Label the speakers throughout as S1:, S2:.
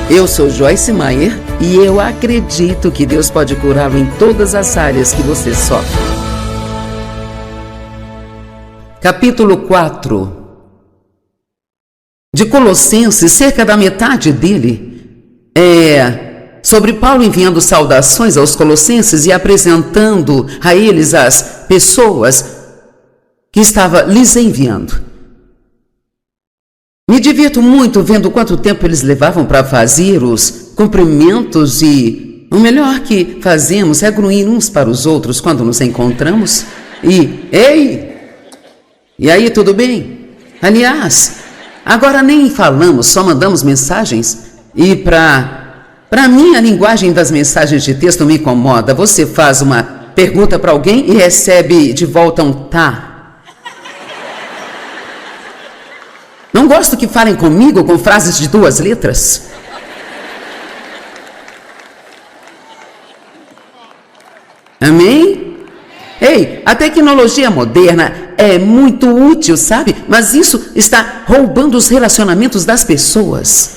S1: Eu sou Joyce Meyer e eu acredito que Deus pode curá-lo em todas as áreas que você sofre. Capítulo 4 de Colossenses, cerca da metade dele, é sobre Paulo enviando saudações aos colossenses e apresentando a eles as pessoas que estava lhes enviando. Me divirto muito vendo quanto tempo eles levavam para fazer os cumprimentos e o melhor que fazemos é grunhir uns para os outros quando nos encontramos. Ei! E aí, tudo bem? Aliás, agora nem falamos, só mandamos mensagens. E para mim, a linguagem das mensagens de texto me incomoda. Você faz uma pergunta para alguém e recebe de volta um tá. Não gosto que falem comigo com frases de 2 letras. Amém? Ei, a tecnologia moderna é muito útil, sabe? Mas isso está roubando os relacionamentos das pessoas.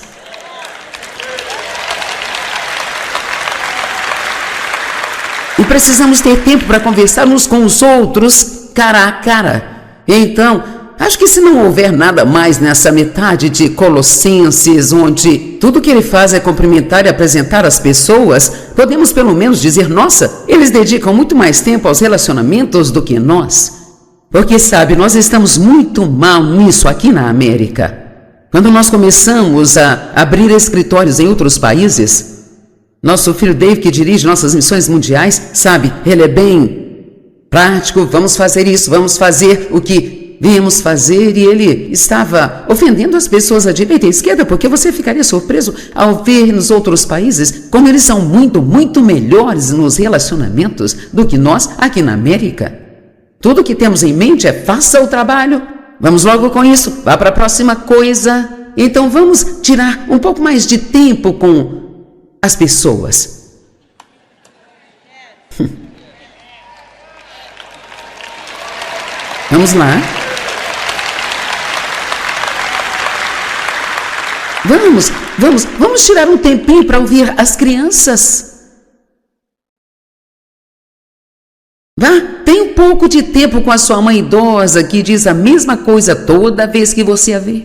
S1: E precisamos ter tempo para conversar uns com os outros, cara a cara. Então, acho que se não houver nada mais nessa metade de Colossenses, onde tudo que ele faz é cumprimentar e apresentar as pessoas, podemos pelo menos dizer, nossa, eles dedicam muito mais tempo aos relacionamentos do que nós. Porque, sabe, nós estamos muito mal nisso aqui na América. Quando nós começamos a abrir escritórios em outros países, nosso filho Dave, que dirige nossas missões mundiais, sabe, ele é bem prático, vamos fazer isso, vamos fazer o que viemos fazer, e ele estava ofendendo as pessoas à direita e à esquerda, porque você ficaria surpreso ao ver nos outros países como eles são muito, muito melhores nos relacionamentos do que nós aqui na América. Tudo que temos em mente é faça o trabalho, vamos logo com isso, vá para a próxima coisa. Então vamos tirar um pouco mais de tempo com as pessoas. Vamos lá. Vamos tirar um tempinho para ouvir as crianças. Vá, tem um pouco de tempo com a sua mãe idosa que diz a mesma coisa toda vez que você a vê.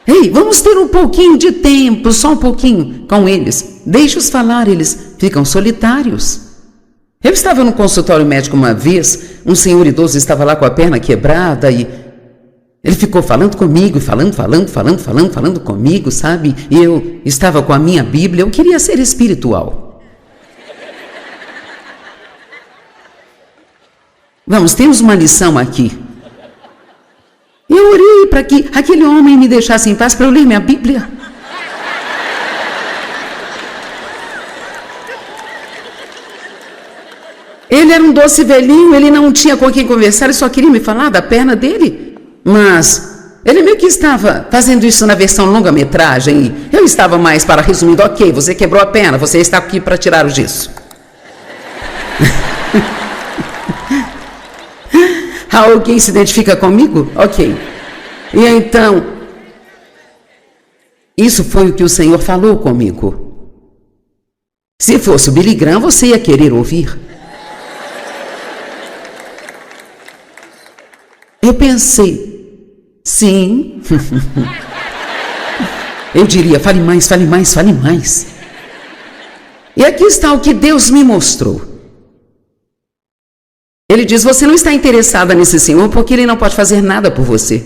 S1: Ei, vamos ter um pouquinho de tempo, só um pouquinho com eles. Deixa-os falar, eles ficam solitários. Eu estava no consultório médico uma vez, um senhor idoso estava lá com a perna quebrada e ele ficou falando comigo, falando comigo, sabe? E eu estava com a minha Bíblia, eu queria ser espiritual. Vamos, temos uma lição aqui. Eu orei para que aquele homem me deixasse em paz para eu ler minha Bíblia. Ele era um doce velhinho, ele não tinha com quem conversar, ele só queria me falar da perna dele. Mas ele meio que estava fazendo isso na versão longa-metragem e eu estava mais para resumindo, ok, você quebrou a perna, você está aqui para tirar o gesso. Alguém se identifica comigo? Ok. E então, isso foi o que o Senhor falou comigo. Se fosse o Billy Graham, você ia querer ouvir. Eu pensei, sim. Eu diria, fale mais. E aqui está o que Deus me mostrou. Ele diz, você não está interessada nesse Senhor porque Ele não pode fazer nada por você.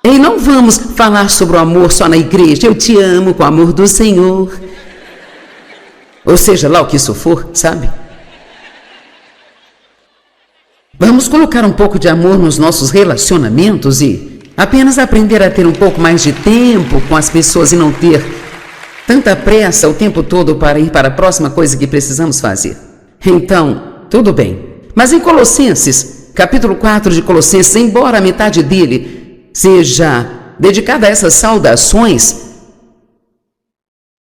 S1: E não vamos falar sobre o amor só na igreja. Eu te amo com o amor do Senhor. Ou seja, lá o que isso for, sabe? Vamos colocar um pouco de amor nos nossos relacionamentos e apenas aprender a ter um pouco mais de tempo com as pessoas e não ter tanta pressa o tempo todo para ir para a próxima coisa que precisamos fazer. Então, tudo bem. Mas em Colossenses, capítulo 4 de Colossenses, embora a metade dele seja dedicada a essas saudações,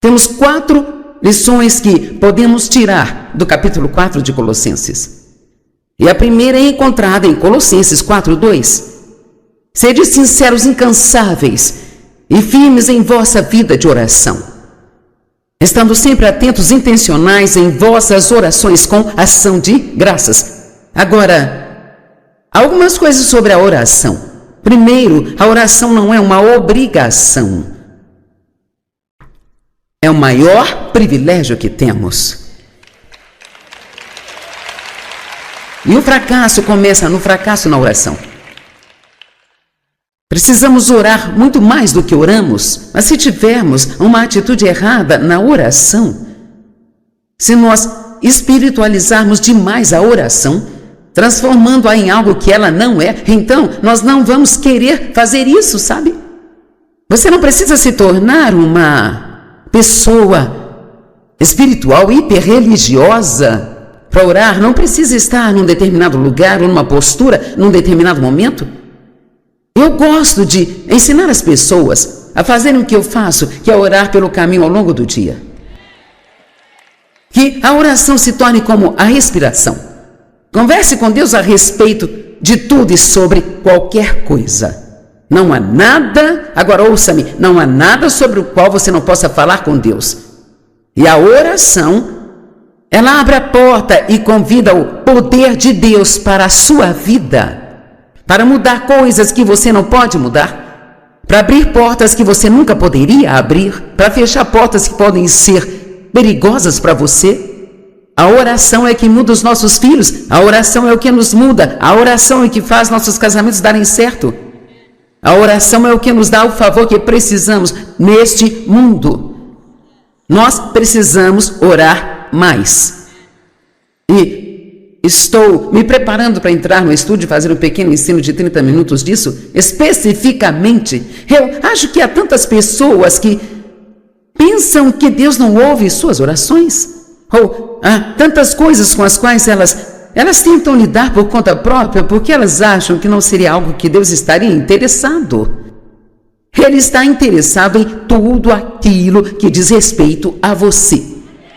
S1: temos 4 lições que podemos tirar do capítulo 4 de Colossenses. E a primeira é encontrada em Colossenses 4:2. Sede sinceros, incansáveis e firmes em vossa vida de oração, estando sempre atentos, intencionais em vossas orações com ação de graças. Agora, algumas coisas sobre a oração. Primeiro, a oração não é uma obrigação. É o maior privilégio que temos. E o fracasso começa no fracasso na oração. Precisamos orar muito mais do que oramos, mas se tivermos uma atitude errada na oração, se nós espiritualizarmos demais a oração, transformando-a em algo que ela não é, então nós não vamos querer fazer isso, sabe? Você não precisa se tornar uma pessoa espiritual hiperreligiosa para orar, não precisa estar num determinado lugar ou numa postura, num determinado momento. Eu gosto de ensinar as pessoas a fazerem o que eu faço, que é orar pelo caminho ao longo do dia. Que a oração se torne como a respiração. Converse com Deus a respeito de tudo e sobre qualquer coisa. Não há nada, agora ouça-me, não há nada sobre o qual você não possa falar com Deus. E a oração, ela abre a porta e convida o poder de Deus para a sua vida. Para mudar coisas que você não pode mudar, para abrir portas que você nunca poderia abrir, para fechar portas que podem ser perigosas para você. A oração é que muda os nossos filhos, a oração é o que nos muda, a oração é o que faz nossos casamentos darem certo. A oração é o que nos dá o favor que precisamos neste mundo. Nós precisamos orar mais. E estou me preparando para entrar no estúdio e fazer um pequeno ensino de 30 minutos disso, especificamente. Eu acho que há tantas pessoas que pensam que Deus não ouve suas orações. Ou há tantas coisas com as quais elas tentam lidar por conta própria porque elas acham que não seria algo que Deus estaria interessado. Ele está interessado em tudo aquilo que diz respeito a você.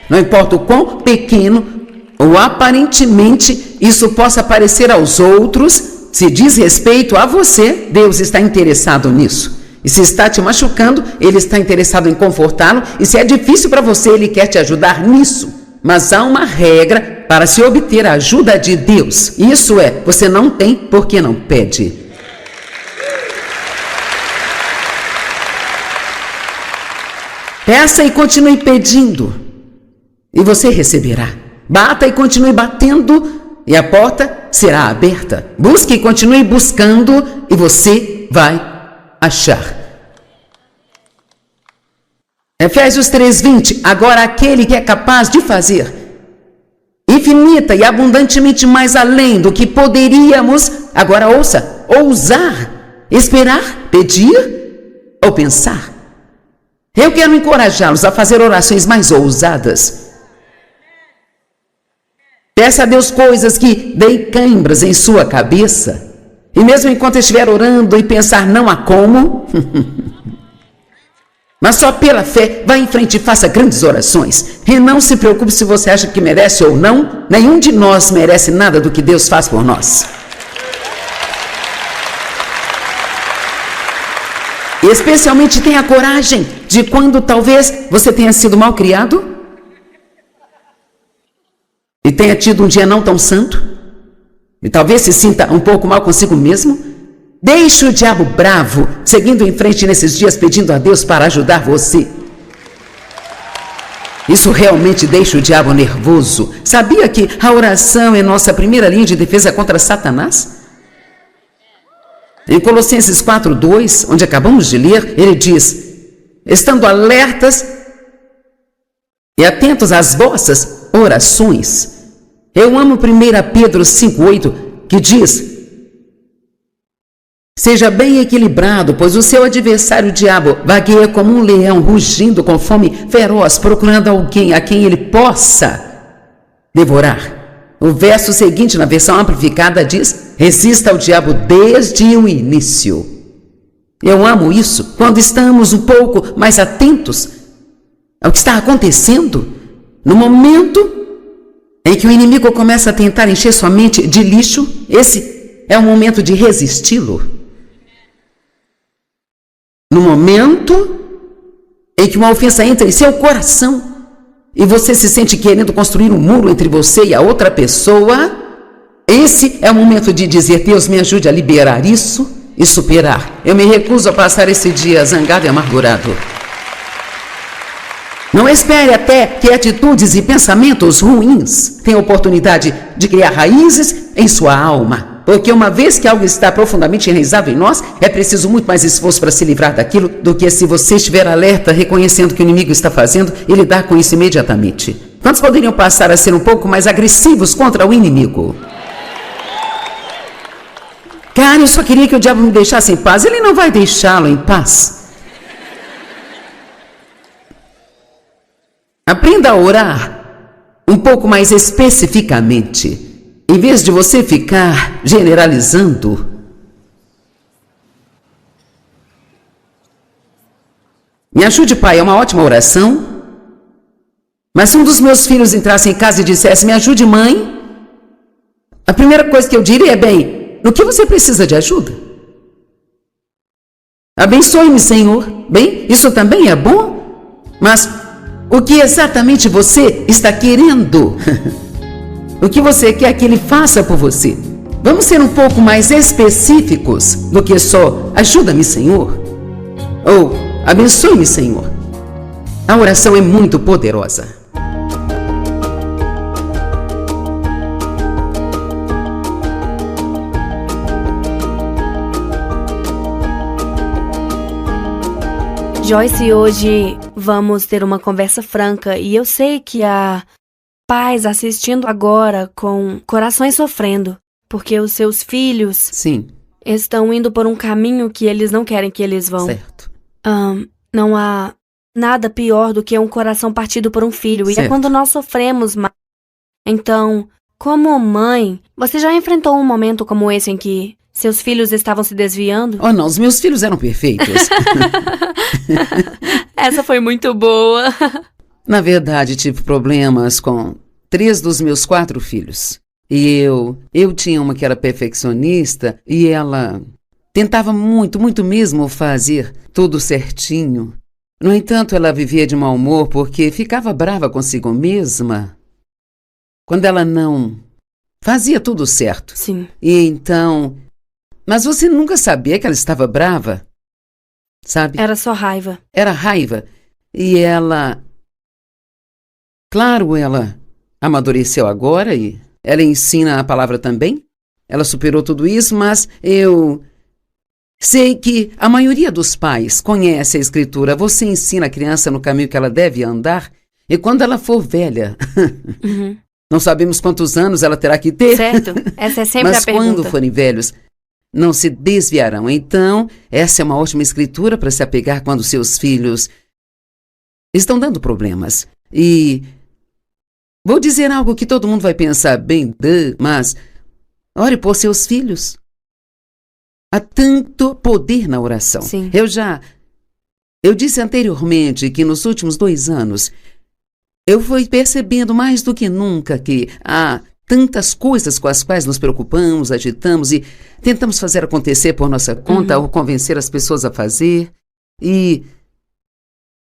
S1: Não importa o quão pequeno ou aparentemente isso possa parecer aos outros, se diz respeito a você, Deus está interessado nisso. E se está te machucando, Ele está interessado em confortá-lo. E se é difícil para você, Ele quer te ajudar nisso. Mas há uma regra para se obter a ajuda de Deus. Isso é, você não tem porque não pede. Peça e continue pedindo, e você receberá. Bata e continue batendo, e a porta será aberta. Busque e continue buscando, e você vai achar. Efésios 3:20. Agora aquele que é capaz de fazer infinita e abundantemente mais além do que poderíamos, agora ouça, ousar, esperar, pedir ou pensar. Eu quero encorajá-los a fazer orações mais ousadas. Peça a Deus coisas que deem câimbras em sua cabeça. E mesmo enquanto estiver orando e pensar não há como, mas só pela fé, vá em frente e faça grandes orações. E não se preocupe se você acha que merece ou não. Nenhum de nós merece nada do que Deus faz por nós. E especialmente tenha coragem de quando talvez você tenha sido mal criado e tenha tido um dia não tão santo, e talvez se sinta um pouco mal consigo mesmo. Deixe o diabo bravo, seguindo em frente nesses dias, pedindo a Deus para ajudar você. Isso realmente deixa o diabo nervoso. Sabia que a oração é nossa primeira linha de defesa contra Satanás? Em Colossenses 4:2, onde acabamos de ler, ele diz: estando alertas e atentos às vossas orações. Eu amo 1 Pedro 5:8, que diz: seja bem equilibrado, pois o seu adversário, o diabo, vagueia como um leão, rugindo com fome feroz, procurando alguém a quem ele possa devorar. O verso seguinte, na versão amplificada, diz: resista ao diabo desde o início. Eu amo isso, quando estamos um pouco mais atentos ao que está acontecendo, no momento em que o inimigo começa a tentar encher sua mente de lixo, esse é o momento de resisti-lo. No momento em que uma ofensa entra em seu coração e você se sente querendo construir um muro entre você e a outra pessoa, esse é o momento de dizer: Deus, me ajude a liberar isso e superar. Eu me recuso a passar esse dia zangado e amargurado. Não espere até que atitudes e pensamentos ruins tenham oportunidade de criar raízes em sua alma. Porque uma vez que algo está profundamente enraizado em nós, é preciso muito mais esforço para se livrar daquilo do que se você estiver alerta, reconhecendo o que o inimigo está fazendo e lidar com isso imediatamente. Quantos poderiam passar a ser um pouco mais agressivos contra o inimigo? Cara, eu só queria que o diabo me deixasse em paz. Ele não vai deixá-lo em paz. Aprenda a orar um pouco mais especificamente, em vez de você ficar generalizando. Me ajude, Pai, é uma ótima oração. Mas se um dos meus filhos entrasse em casa e dissesse: me ajude, mãe, a primeira coisa que eu diria é: bem, no que você precisa de ajuda? Abençoe-me, Senhor. Bem, isso também é bom, mas o que exatamente você está querendo? O que você quer que ele faça por você? Vamos ser um pouco mais específicos do que só ajuda-me, Senhor, ou abençoe-me, Senhor. A oração é muito poderosa.
S2: Joyce, hoje vamos ter uma conversa franca e eu sei que há pais assistindo agora com corações sofrendo, porque os seus filhos
S1: Sim.
S2: Estão indo por um caminho que eles não querem que eles vão.
S1: Certo.
S2: Não há nada pior do que um coração partido por um filho,
S1: Certo.
S2: e é quando nós sofremos mais. Então, como mãe, você já enfrentou um momento como esse em que seus filhos estavam se desviando?
S1: Oh, não, os meus filhos eram perfeitos.
S2: Essa foi muito boa.
S1: Na verdade, tive problemas com 3 dos meus 4 filhos. E eu tinha uma que era perfeccionista e ela tentava muito, muito mesmo fazer tudo certinho. No entanto, ela vivia de mau humor porque ficava brava consigo mesma quando ela não fazia tudo certo.
S2: Sim.
S1: E então... Mas você nunca sabia que ela estava brava, sabe?
S2: Era só raiva.
S1: Era raiva. E ela... Claro, ela amadureceu agora e ela ensina a palavra também. Ela superou tudo isso, mas eu sei que a maioria dos pais conhece a Escritura. Você ensina a criança no caminho que ela deve andar e quando ela for velha...
S2: Uhum.
S1: Não sabemos quantos anos ela terá que ter.
S2: Certo. Essa é sempre
S1: mas
S2: a pergunta.
S1: quando forem velhos... não se desviarão. Então, essa é uma ótima escritura para se apegar quando seus filhos estão dando problemas. E vou dizer algo que todo mundo vai pensar bem, mas ore por seus filhos. Há tanto poder na oração.
S2: Sim.
S1: Eu disse anteriormente que nos últimos 2 anos eu fui percebendo mais do que nunca que há tantas coisas com as quais nos preocupamos, agitamos e tentamos fazer acontecer por nossa conta ou convencer as pessoas a fazer. E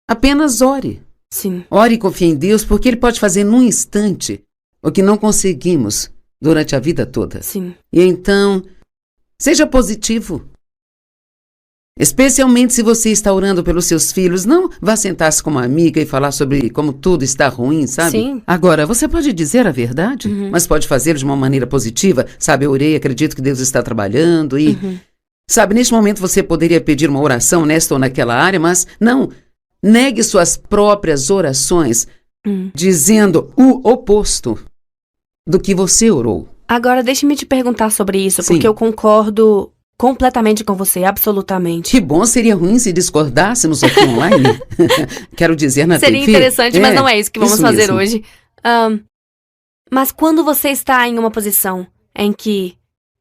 S1: apenas ore.
S2: Sim.
S1: Ore e confie em Deus, porque Ele pode fazer num instante o que não conseguimos durante a vida toda.
S2: Sim.
S1: E então, seja positivo. Especialmente se você está orando pelos seus filhos, não vá sentar-se com uma amiga e falar sobre como tudo está ruim, sabe?
S2: Sim.
S1: Agora, você pode dizer a verdade, mas pode fazê-lo de uma maneira positiva. Sabe, eu orei, acredito que Deus está trabalhando e... Sabe, neste momento você poderia pedir uma oração nesta ou naquela área, mas não, negue suas próprias orações, dizendo o oposto do que você orou.
S2: Agora, deixe-me te perguntar sobre isso,
S1: Sim.
S2: porque eu concordo completamente com você, absolutamente.
S1: Que bom, seria ruim se discordássemos aqui online. Quero dizer, na
S2: Seria
S1: TV.
S2: interessante, mas não é isso que vamos
S1: isso
S2: fazer
S1: mesmo.
S2: hoje. Mas quando você está em uma posição em que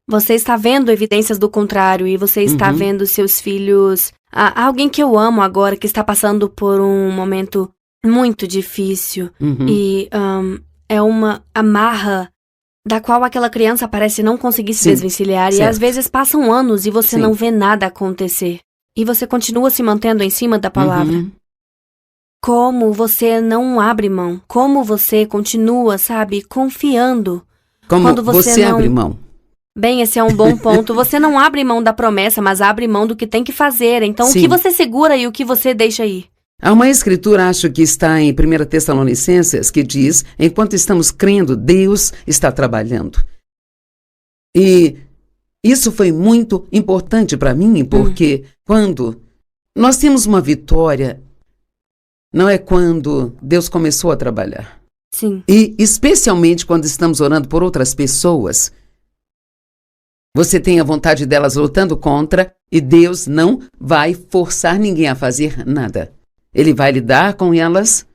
S2: você está vendo evidências do contrário e você está vendo seus filhos... alguém que eu amo agora que está passando por um momento muito difícil e é uma amarra da qual aquela criança parece não conseguir se
S1: Sim,
S2: desvencilhar. E
S1: certo.
S2: às vezes passam anos e você
S1: Sim.
S2: não vê nada acontecer. E você continua se mantendo em cima da palavra.
S1: Uhum.
S2: Como você não abre mão. Como você continua, sabe, confiando.
S1: Como
S2: Quando você não
S1: abre mão.
S2: Bem, esse é um bom ponto. Você não abre mão da promessa, mas abre mão do que tem que fazer. Então,
S1: Sim.
S2: o que você segura e o que você deixa ir?
S1: Há uma escritura, acho que está em 1 Tessalonicenses, que diz, enquanto estamos crendo, Deus está trabalhando. E isso foi muito importante para mim, porque quando nós temos uma vitória, não é quando Deus começou a trabalhar.
S2: Sim.
S1: E especialmente quando estamos orando por outras pessoas, você tem a vontade delas lutando contra e Deus não vai forçar ninguém a fazer nada. Ele vai lidar com elas,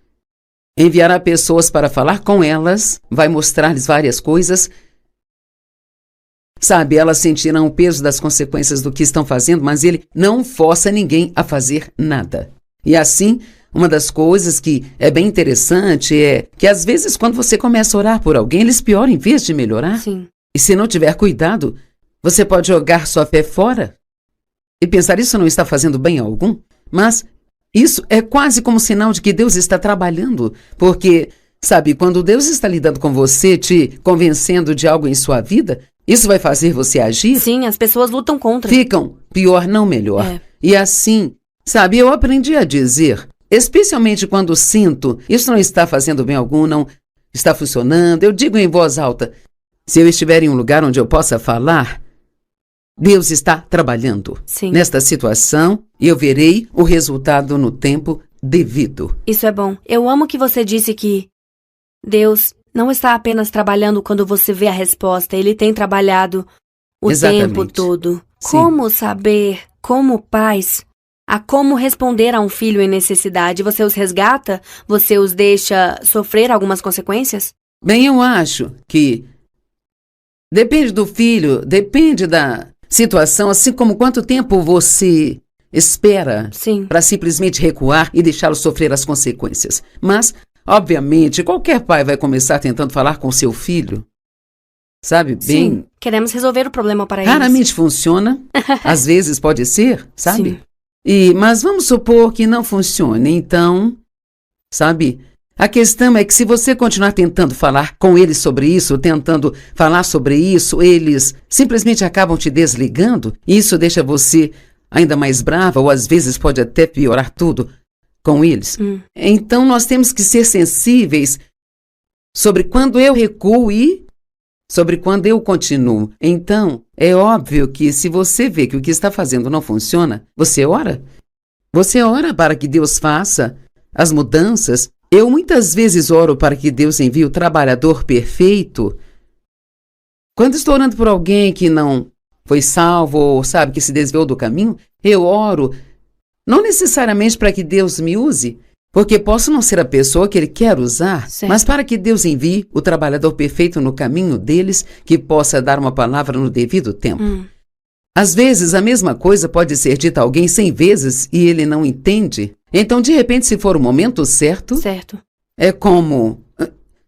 S1: enviará pessoas para falar com elas, vai mostrar-lhes várias coisas. Sabe, elas sentirão o peso das consequências do que estão fazendo, mas ele não força ninguém a fazer nada. E assim, uma das coisas que é bem interessante é que às vezes quando você começa a orar por alguém, eles pioram em vez de melhorar.
S2: Sim.
S1: E se não tiver cuidado, você pode jogar sua fé fora e pensar, isso não está fazendo bem a algum, mas isso é quase como sinal de que Deus está trabalhando, porque, sabe, quando Deus está lidando com você, te convencendo de algo em sua vida, isso vai fazer você agir.
S2: Sim, as pessoas lutam contra.
S1: Ficam pior, não melhor.
S2: É.
S1: E assim, sabe, eu aprendi a dizer, especialmente quando sinto, isso não está fazendo bem algum, não está funcionando, eu digo em voz alta, se eu estiver em um lugar onde eu possa falar, Deus está trabalhando
S2: Sim.
S1: nesta situação e eu verei o resultado no tempo devido.
S2: Isso é bom. Eu amo que você disse que Deus não está apenas trabalhando quando você vê a resposta. Ele tem trabalhado o
S1: Exatamente.
S2: tempo todo.
S1: Sim.
S2: Como saber, como pais, a como responder a um filho em necessidade? Você os resgata? Você os deixa sofrer algumas consequências?
S1: Bem, eu acho que depende do filho, depende da situação, assim como quanto tempo você espera
S2: Sim.
S1: para simplesmente recuar e deixá-lo sofrer as consequências. Mas, obviamente, qualquer pai vai começar tentando falar com seu filho, sabe? Bem,
S2: Sim. Queremos resolver o problema para eles.
S1: raramente funciona, às vezes pode ser, sabe?
S2: Sim.
S1: Mas vamos supor que não funcione, então, sabe? A questão é que se você continuar tentando falar com eles sobre isso, tentando falar sobre isso, eles simplesmente acabam te desligando, e isso deixa você ainda mais brava, ou às vezes pode até piorar tudo com eles. Então nós temos que ser sensíveis sobre quando eu recuo e sobre quando eu continuo. Então, é óbvio que se você vê que o que está fazendo não funciona, você ora. Você ora para que Deus faça as mudanças. Eu muitas vezes oro para que Deus envie o trabalhador perfeito. Quando estou orando por alguém que não foi salvo ou sabe que se desviou do caminho, eu oro não necessariamente para que Deus me use, porque posso não ser a pessoa que Ele quer usar,
S2: Certo.
S1: mas para que Deus envie o trabalhador perfeito no caminho deles, que possa dar uma palavra no devido tempo. Às vezes, a mesma coisa pode ser dita a alguém 100 vezes e ele não entende. Então, de repente, se for o momento certo,
S2: Certo.
S1: é como...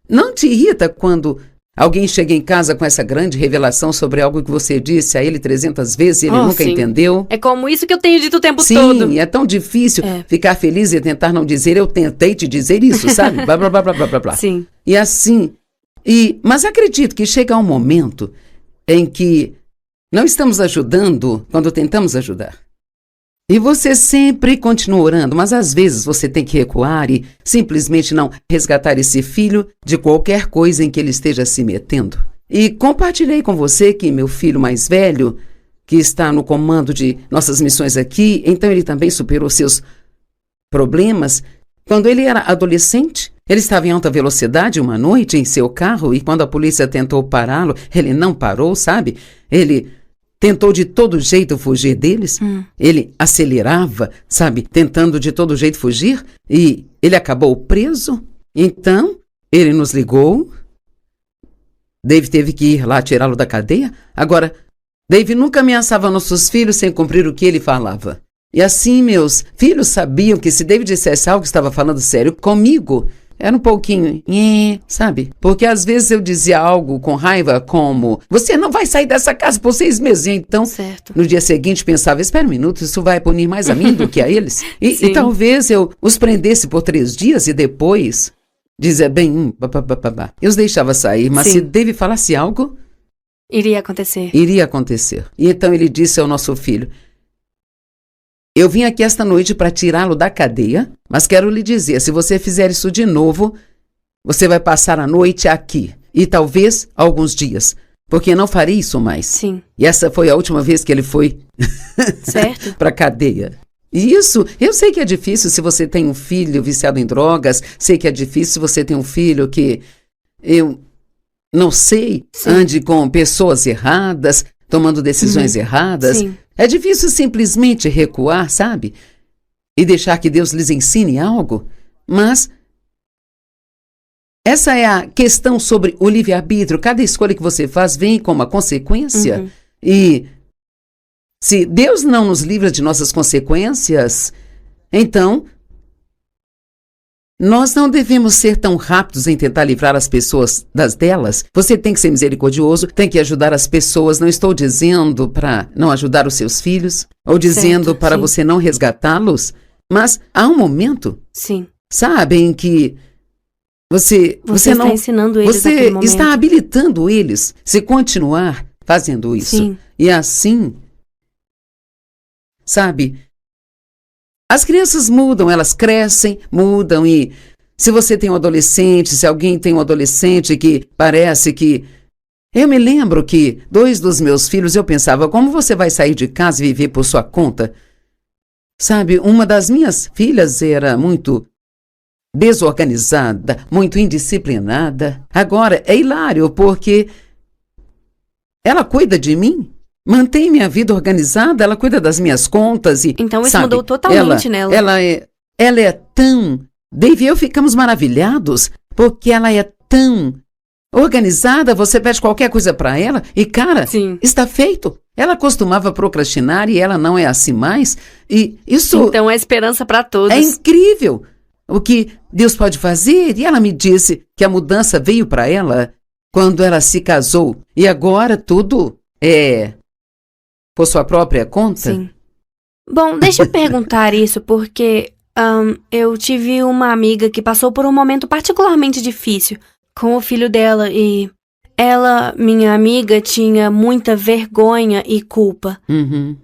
S1: Não te irrita quando alguém chega em casa com essa grande revelação sobre algo que você disse a ele 300 vezes e ele nunca
S2: sim.
S1: entendeu?
S2: É como isso que eu tenho dito o tempo
S1: Sim,
S2: todo.
S1: é tão difícil
S2: É.
S1: ficar feliz e tentar não dizer eu tentei te dizer isso, sabe? Blá, blá, blá, blá, blá, blá, blá.
S2: Sim.
S1: E assim... Mas acredito que chega um momento em que não estamos ajudando quando tentamos ajudar. E você sempre continua orando, mas às vezes você tem que recuar e simplesmente não resgatar esse filho de qualquer coisa em que ele esteja se metendo. E compartilhei com você que meu filho mais velho, que está no comando de nossas missões aqui, então ele também superou seus problemas. Quando ele era adolescente, ele estava em alta velocidade uma noite em seu carro e quando a polícia tentou pará-lo, ele não parou, sabe? Ele tentou de todo jeito fugir deles. Ele acelerava, sabe? Tentando de todo jeito fugir e ele acabou preso. Então, ele nos ligou. Dave teve que ir lá tirá-lo da cadeia. Agora, Dave nunca ameaçava nossos filhos sem cumprir o que ele falava. E assim, meus filhos sabiam que se David dissesse algo que estava falando sério comigo, era um pouquinho, sabe? Porque às vezes eu dizia algo com raiva como, você não vai sair dessa casa por 6 meses. Então,
S2: Certo.
S1: no dia seguinte pensava, espera um minuto, isso vai punir mais a mim do que a eles? E talvez eu os prendesse por 3 dias e depois dizia, bem, eu os deixava sair, mas
S2: Sim.
S1: se David falasse algo,
S2: Iria acontecer.
S1: iria acontecer. E então ele disse ao nosso filho, eu vim aqui esta noite para tirá-lo da cadeia, mas quero lhe dizer, se você fizer isso de novo, você vai passar a noite aqui, e talvez alguns dias, porque não farei isso mais.
S2: Sim.
S1: E essa foi a última vez que ele foi
S2: Certo.
S1: para cadeia. E isso, eu sei que é difícil se você tem um filho viciado em drogas, sei que é difícil se você tem um filho que, eu não sei,
S2: Sim.
S1: ande com pessoas erradas, tomando decisões erradas.
S2: Sim.
S1: É difícil simplesmente recuar, sabe? E deixar que Deus lhes ensine algo. Mas essa é a questão sobre o livre-arbítrio. Cada escolha que você faz vem com uma consequência. E se Deus não nos livra de nossas consequências, então nós não devemos ser tão rápidos em tentar livrar as pessoas das delas. Você tem que ser misericordioso, tem que ajudar as pessoas. Não estou dizendo para não ajudar os seus filhos, ou dizendo
S2: Certo,
S1: para
S2: sim.
S1: você não resgatá-los, mas há um momento,
S2: Sim.
S1: sabe, em que você
S2: Você está
S1: não,
S2: ensinando eles
S1: você
S2: naquele momento.
S1: está habilitando eles se continuar fazendo isso.
S2: Sim.
S1: E assim, sabe, as crianças mudam, elas crescem, mudam, e se você tem um adolescente, se alguém tem um adolescente que parece que... Eu me lembro que 2 dos meus filhos, eu pensava, como você vai sair de casa e viver por sua conta? Sabe, uma das minhas filhas era muito desorganizada, muito indisciplinada. Agora, é hilário, porque ela cuida de mim, mantém minha vida organizada, ela cuida das minhas contas e...
S2: Então isso
S1: sabe,
S2: mudou totalmente nela.
S1: Ela é tão... Dave e eu ficamos maravilhados, porque ela é tão organizada, você pede qualquer coisa para ela e, cara,
S2: Sim.
S1: está feito. Ela costumava procrastinar e ela não é assim mais. E isso
S2: Então é esperança para todos.
S1: é incrível. O que Deus pode fazer. E ela me disse que a mudança veio para ela quando ela se casou. E agora tudo é por sua própria conta.
S2: Sim. Bom, deixa eu perguntar isso, porque eu tive uma amiga que passou por um momento particularmente difícil com o filho dela e ela, minha amiga, tinha muita vergonha e culpa.
S1: Uhum.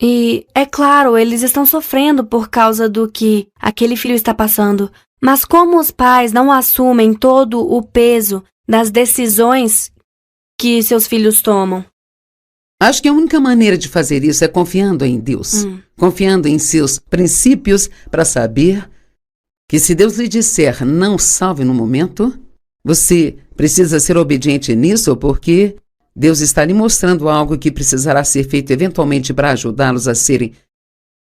S2: E, é claro, eles estão sofrendo por causa do que aquele filho está passando. Mas como os pais não assumem todo o peso das decisões que seus filhos tomam?
S1: Acho que a única maneira de fazer isso é confiando em Deus. Confiando em seus princípios para saber que se Deus lhe disser não salve no momento, você precisa ser obediente nisso, porque Deus está lhe mostrando algo que precisará ser feito eventualmente para ajudá-los a serem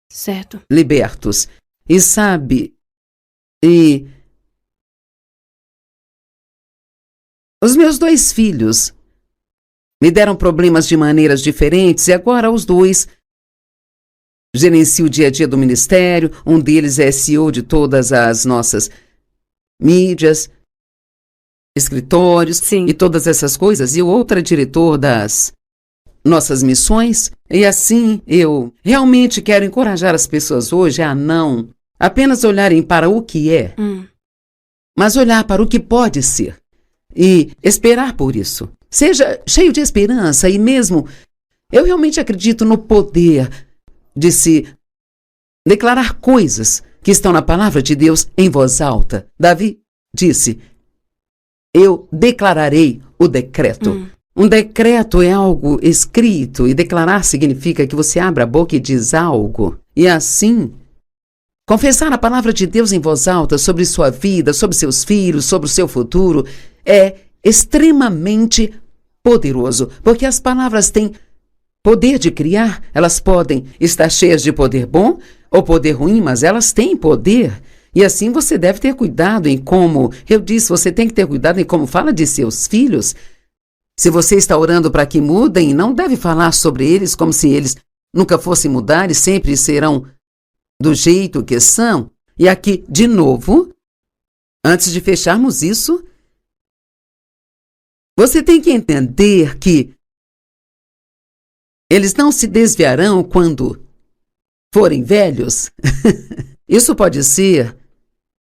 S2: Certo.
S1: libertos. E sabe, e os meus 2 filhos me deram problemas de maneiras diferentes e agora os 2 gerenciam o dia a dia do ministério. Um deles é CEO de todas as nossas mídias, escritórios
S2: Sim.
S1: e todas essas coisas. E o outro é diretor das nossas missões. E assim, eu realmente quero encorajar as pessoas hoje a não apenas olharem para o que é, mas olhar para o que pode ser e esperar por isso. Seja cheio de esperança e mesmo... Eu realmente acredito no poder de se declarar coisas que estão na palavra de Deus em voz alta. Davi disse, eu declararei o decreto. Um decreto é algo escrito e declarar significa que você abre a boca e diz algo. E assim, confessar a palavra de Deus em voz alta sobre sua vida, sobre seus filhos, sobre o seu futuro é extremamente poderoso, porque as palavras têm poder de criar. Elas podem estar cheias de poder bom ou poder ruim, mas elas têm poder. E assim você deve ter cuidado em como, eu disse, você tem que ter cuidado em como fala de seus filhos. Se você está orando para que mudem, não deve falar sobre eles como se eles nunca fossem mudar e sempre serão do jeito que são. E aqui, de novo, Antes de fecharmos isso, você tem que entender que eles não se desviarão quando forem velhos. Isso pode ser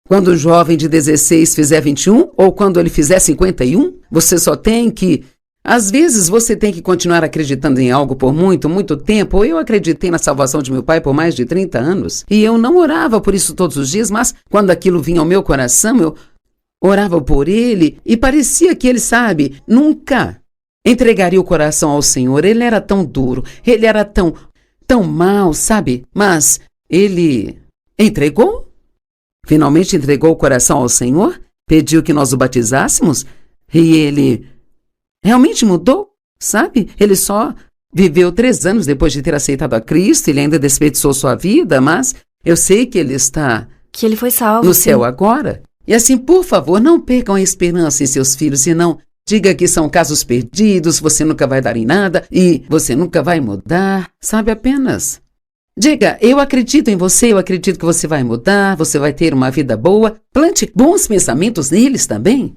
S1: quando o jovem de 16 fizer 21 ou quando ele fizer 51. Você só tem que... Às vezes você tem que continuar acreditando em algo por muito, muito tempo. Eu acreditei na salvação de meu pai por mais de 30 anos e eu não orava por isso todos os dias, mas quando aquilo vinha ao meu coração, eu orava por ele e parecia que ele, sabe, nunca entregaria o coração ao Senhor. Ele era tão duro, ele era tão mal, sabe? Mas ele entregou, finalmente entregou o coração ao Senhor, pediu que nós o batizássemos e ele realmente mudou, sabe? Ele só viveu 3 anos depois de ter aceitado a Cristo, ele ainda desperdiçou sua vida, mas eu sei que ele está...
S2: Que ele foi salvo.
S1: No céu agora. E assim, por favor, não percam a esperança em seus filhos, senão diga que são casos perdidos, você nunca vai dar em nada e você nunca vai mudar, sabe? Apenas diga, eu acredito em você, eu acredito que você vai mudar, você vai ter uma vida boa. Plante bons pensamentos neles também,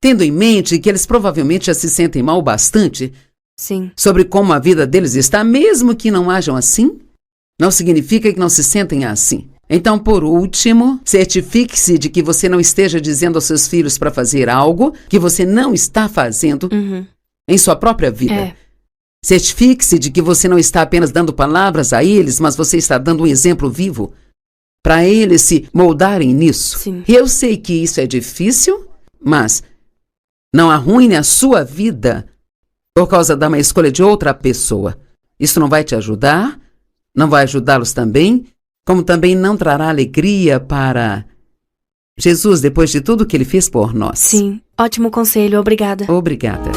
S1: tendo em mente que eles provavelmente já se sentem mal bastante.
S2: Sim.
S1: Sobre como a vida deles está, mesmo que não hajam assim, não significa que não se sentem assim. Então, por último, certifique-se de que você não esteja dizendo aos seus filhos para fazer algo que você não está fazendo em sua própria vida. Certifique-se de que você não está apenas dando palavras a eles, mas você está dando um exemplo vivo para eles se moldarem nisso.
S2: Sim.
S1: E eu sei que isso é difícil, mas não arruine a sua vida por causa da má escolha de outra pessoa. Isso não vai te ajudar, não vai ajudá-los também, como também não trará alegria para Jesus depois de tudo que ele fez por nós.
S2: Sim, ótimo conselho, obrigada.
S1: Obrigada.